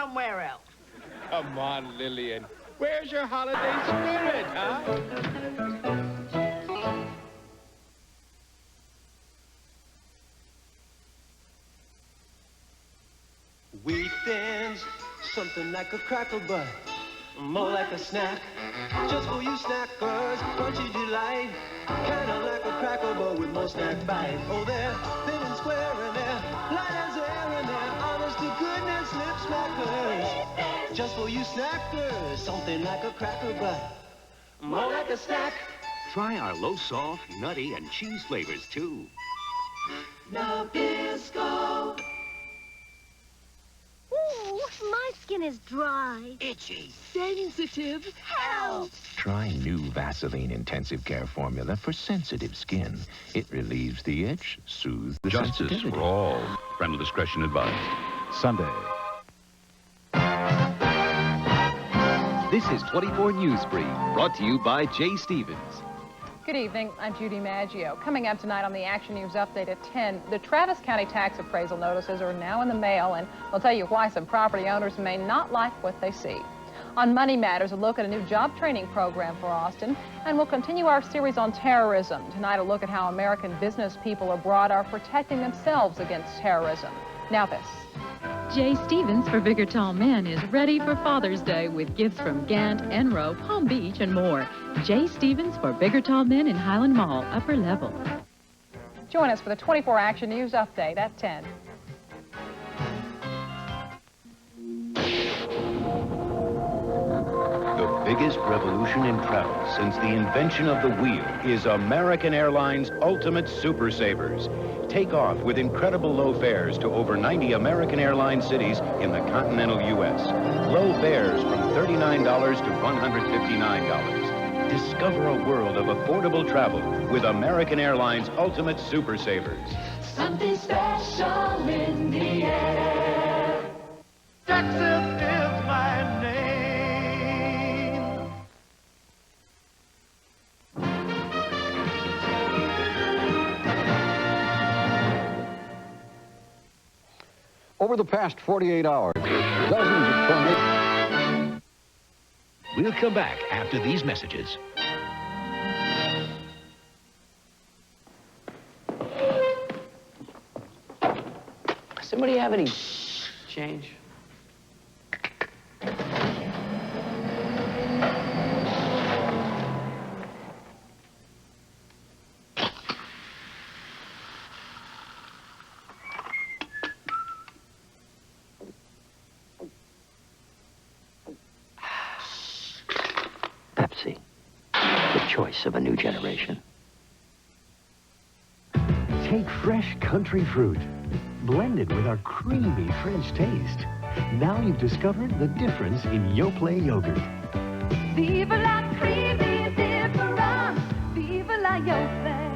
somewhere else. Come on, Lillian. Where's your holiday spirit, huh? Wheat thins, something like a crackle, but more like a snack. Just for you snackers, crunchy delight. Kinda like a crackle, but with more snack bite. Oh, they're thin and square, and they're light as air, and they're honest to goodness lip smackers. Just for you snackers, something like a cracker, but more like a snack. Try our low salt, nutty, and cheese flavors, too. Nabisco. Ooh, my skin is dry. Itchy. Sensitive. Help! Try new Vaseline Intensive Care Formula for sensitive skin. It relieves the itch, soothes the Justice sensitivity. for all. Parental discretion advised. Sunday. This is 24 Newsbrief, brought to you by Jay Stevens. Good evening. I'm Judy Maggio. Coming up tonight on the Action News Update at 10, the Travis County tax appraisal notices are now in the mail, and we'll tell you why some property owners may not like what they see. On Money Matters, a look at a new job training program for Austin, and we'll continue our series on terrorism. Tonight, a look at how American business people abroad are protecting themselves against terrorism. Now this. Jay Stevens for Bigger Tall Men is ready for Father's Day with gifts from Gant, Enro, Palm Beach, and more. Jay Stevens for Bigger Tall Men in Highland Mall, upper level. Join us for the 24 Action News Update at 10. The biggest revolution in travel since the invention of the wheel is American Airlines Ultimate Super Savers. Take off with incredible low fares to over 90 American Airlines cities in the continental U.S. Low fares from $39 to $159. Discover a world of affordable travel with American Airlines Ultimate Super Savers. Something special in the air. Texas is my name. Over the past 48 hours, dozens of tornadoes. We'll come back after these messages. Somebody have any change? Pepsi, the choice of a new generation. Take fresh country fruit, blended with our creamy French taste. Now you've discovered the difference in Yoplait yogurt. Vive la creamy difference. Vive la Yoplait.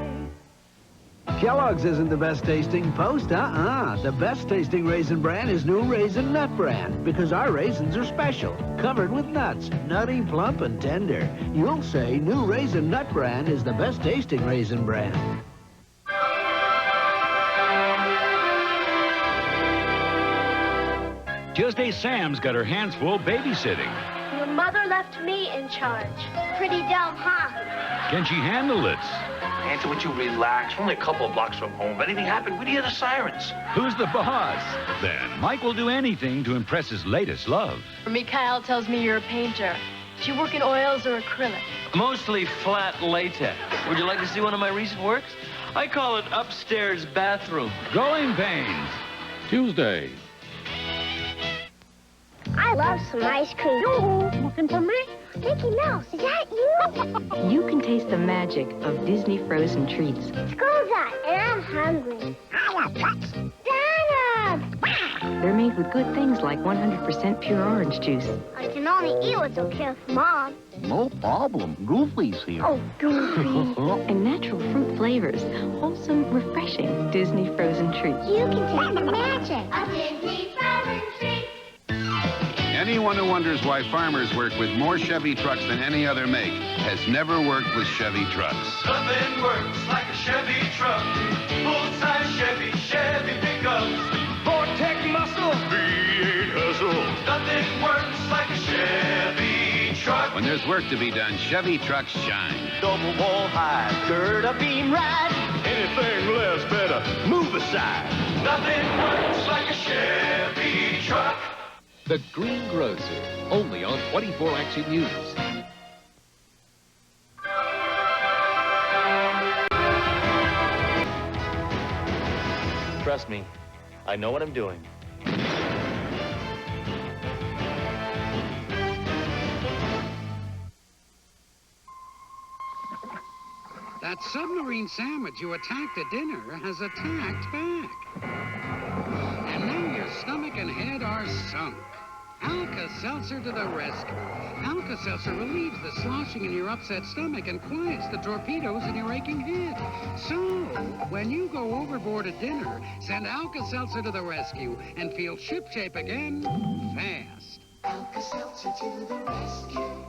Kellogg's isn't the best tasting Post, The best tasting Raisin Bran is new Raisin Nut Bran, because our raisins are special, covered with nuts, nutty, plump, and tender. You'll say new Raisin Nut Bran is the best tasting Raisin Bran. Tuesday, Sam's got her hands full babysitting. Your mother left me in charge. Pretty dumb, huh? Can she handle it? Answer, would you relax? We're only a couple of blocks from home. If anything happened, we'd hear the sirens. Who's the boss? Then Mike will do anything to impress his latest love. Mikhail tells me you're a painter. Do you work in oils or acrylic? Mostly flat latex. Would you like to see one of my recent works? I call it Upstairs Bathroom. Growing Pains. Tuesday. I love some ice cream. Looking for me? Mickey Mouse, is that you? You can taste the magic of Disney frozen treats. School's out, and I'm hungry. I want what? Donald! They're made with good things like 100% pure orange juice. I can only eat what's okay for Mom. No problem. Goofy's here. Oh, Goofy. And natural fruit flavors. Wholesome, refreshing Disney frozen treats. You can taste the magic of Disney frozen treats. Anyone who wonders why farmers work with more Chevy trucks than any other make has never worked with Chevy trucks. Nothing works like a Chevy truck. Full-size Chevy pickups. Vortec muscle. V8 hustle. When there's work to be done, Chevy trucks shine. Double wall high, gird a beam right. Anything less better, move aside. Nothing works like a Chevy truck. The Green Grocer, only on 24 Action News. Trust me, I know what I'm doing. That submarine sandwich you attacked at dinner has attacked back. And now your stomach and head are sunk. Alka-Seltzer to the rescue. Alka-Seltzer relieves the sloshing in your upset stomach and quiets the torpedoes in your aching head. So, when you go overboard at dinner, send Alka-Seltzer to the rescue and feel shipshape again fast. Alka-Seltzer to the rescue.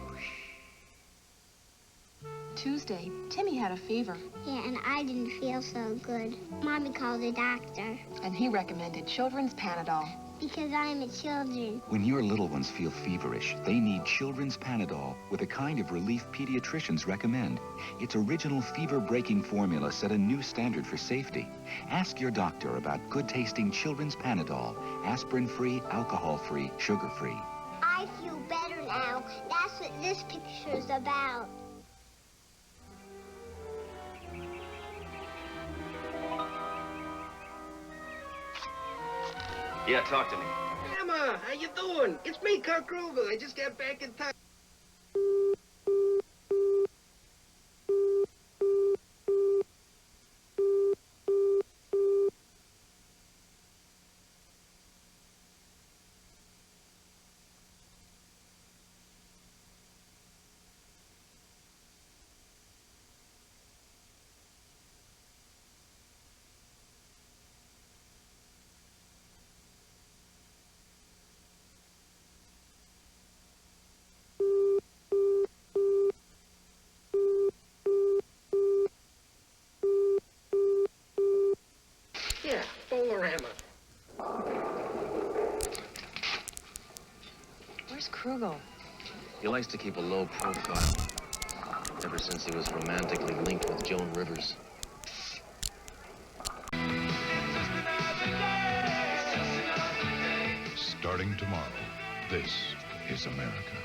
Tuesday, Timmy had a fever. Yeah, and I didn't feel so good. Mommy called the doctor. And he recommended children's Panadol. Because I'm a children. When your little ones feel feverish, they need children's Panadol with a kind of relief pediatricians recommend. Its original fever-breaking formula set a new standard for safety. Ask your doctor about good-tasting children's Panadol. Aspirin-free, alcohol-free, sugar-free. I feel better now. That's what this picture's about. Yeah, talk to me. Grandma, how you doing? It's me, Kurt Kruger. I just got back in time. Yeah, Bolorama. Where's Krugel? He likes to keep a low profile. Ever since he was romantically linked with Joan Rivers. Starting tomorrow, this is America.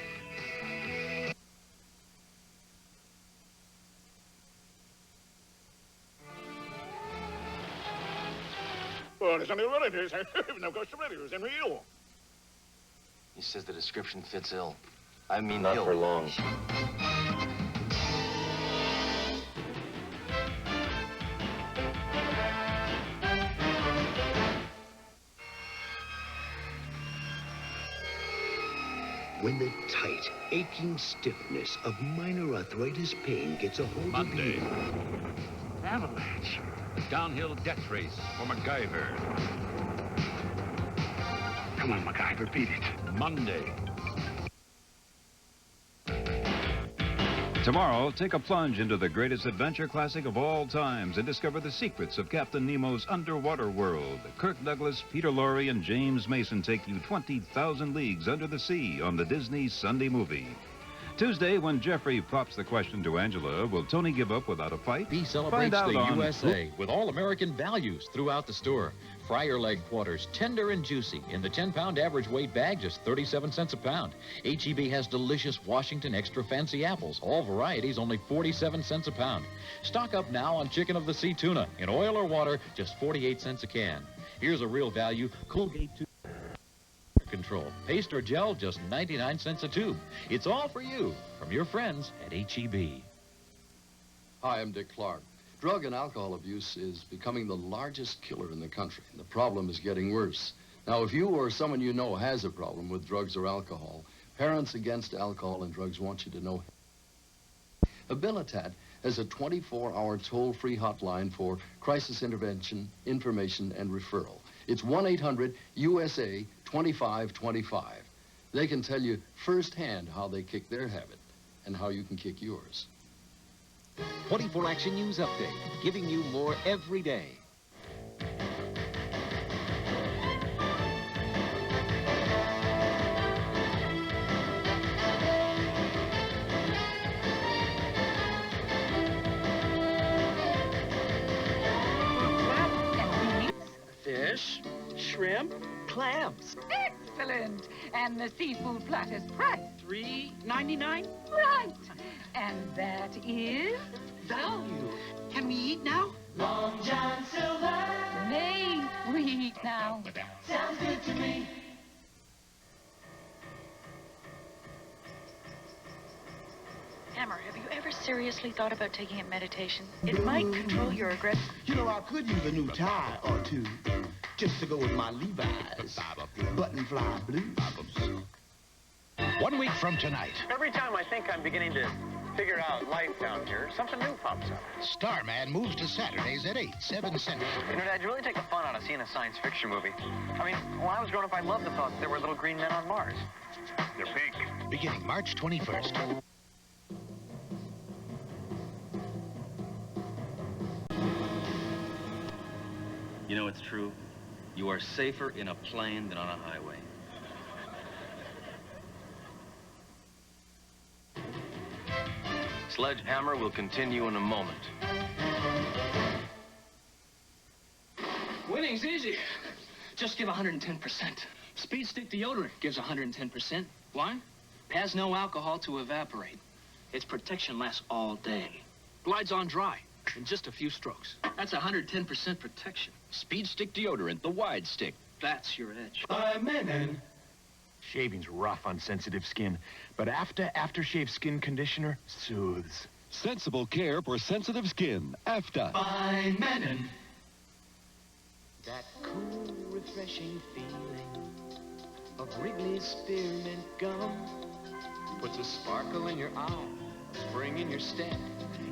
Well, there's only relatives. No ghost of relatives in real. He says the description fits ill. I mean, Not ill. for long. When the tight, aching stiffness of minor arthritis pain gets a hold Monday. of you. Avalanche. Downhill death race for MacGyver. Come on, MacGyver, beat it. Monday. Tomorrow, take a plunge into the greatest adventure classic of all times and discover the secrets of Captain Nemo's underwater world. Kirk Douglas, Peter Lorre, and James Mason take you 20,000 leagues under the sea on the Disney Sunday movie. Tuesday, when Jeffrey pops the question to Angela, will Tony give up without a fight? He celebrates the USA with all American values throughout the store. Fry your leg quarters, tender and juicy. In the 10-pound average weight bag, just 37 cents a pound. H-E-B has delicious Washington extra fancy apples. All varieties, only 47 cents a pound. Stock up now on chicken of the sea tuna. In oil or water, just 48 cents a can. Here's a real value, Colgate tooth control. Paste or gel, just 99 cents a tube. It's all for you from your friends at H-E-B. Hi, I'm Dick Clark. Drug and alcohol abuse is becoming the largest killer in the country. The problem is getting worse. Now, if you or someone you know has a problem with drugs or alcohol, Parents Against Alcohol and Drugs want you to know. Abilitat has a 24-hour toll-free hotline for crisis intervention, information, and referral. It's 1-800-USA-2525. They can tell you firsthand how they kick their habit and how you can kick yours. 24 Action News Update, giving you more every day. shrimp, clams. Excellent. And the seafood platter's price? $3.99? Right. And that is? Value. Can we eat now? Long John Silver. May we eat now? Sounds good to me. Hammer, have you ever seriously thought about taking a meditation? It might control your aggressive... You know, I could use a new tie or two, just to go with my Levi's button fly blues. 1 week from tonight, Every time I think I'm beginning to figure out life down here, something new pops up. Starman moves to Saturdays at 8, 7 Central. You know, Dad, you really take the fun out of seeing a science fiction movie. I mean, when I was growing up, I loved the thought that there were little green men on Mars. They're pink. Beginning March 21st. You know, it's true. You are safer in a plane than on a highway. Sledge Hammer will continue in a moment. Winning's easy. Just give 110%. Speed Stick deodorant gives 110%. Why? It has no alcohol to evaporate. Its protection lasts all day. Glides on dry in just a few strokes. That's 110% protection. Speed Stick deodorant, the wide stick. That's your edge. By Menon. Shaving's rough on sensitive skin, but aftershave skin conditioner soothes. Sensible care for sensitive skin. AFTA. By Menon. That cool, refreshing feeling of Wrigley's spearmint gum puts a sparkle in your eye, a spring in your step,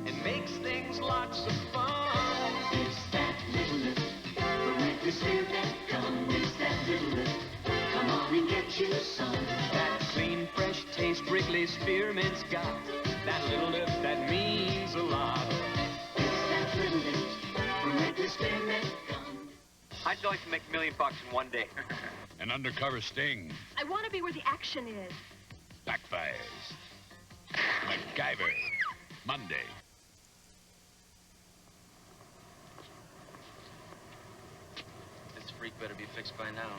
and makes things lots of fun. It's that little lift from Wrigley's spearmint gum. It's that little lift. Come on and get you some. That clean, fresh taste Wrigley's spearmint's got. That little lift that means a lot. It's that little lift from Wrigley's spearmint gum. I'd like to make $1 million in one day. An undercover sting. I want to be where the action is. Backfires. MacGyver. Monday. This freak better be fixed by now.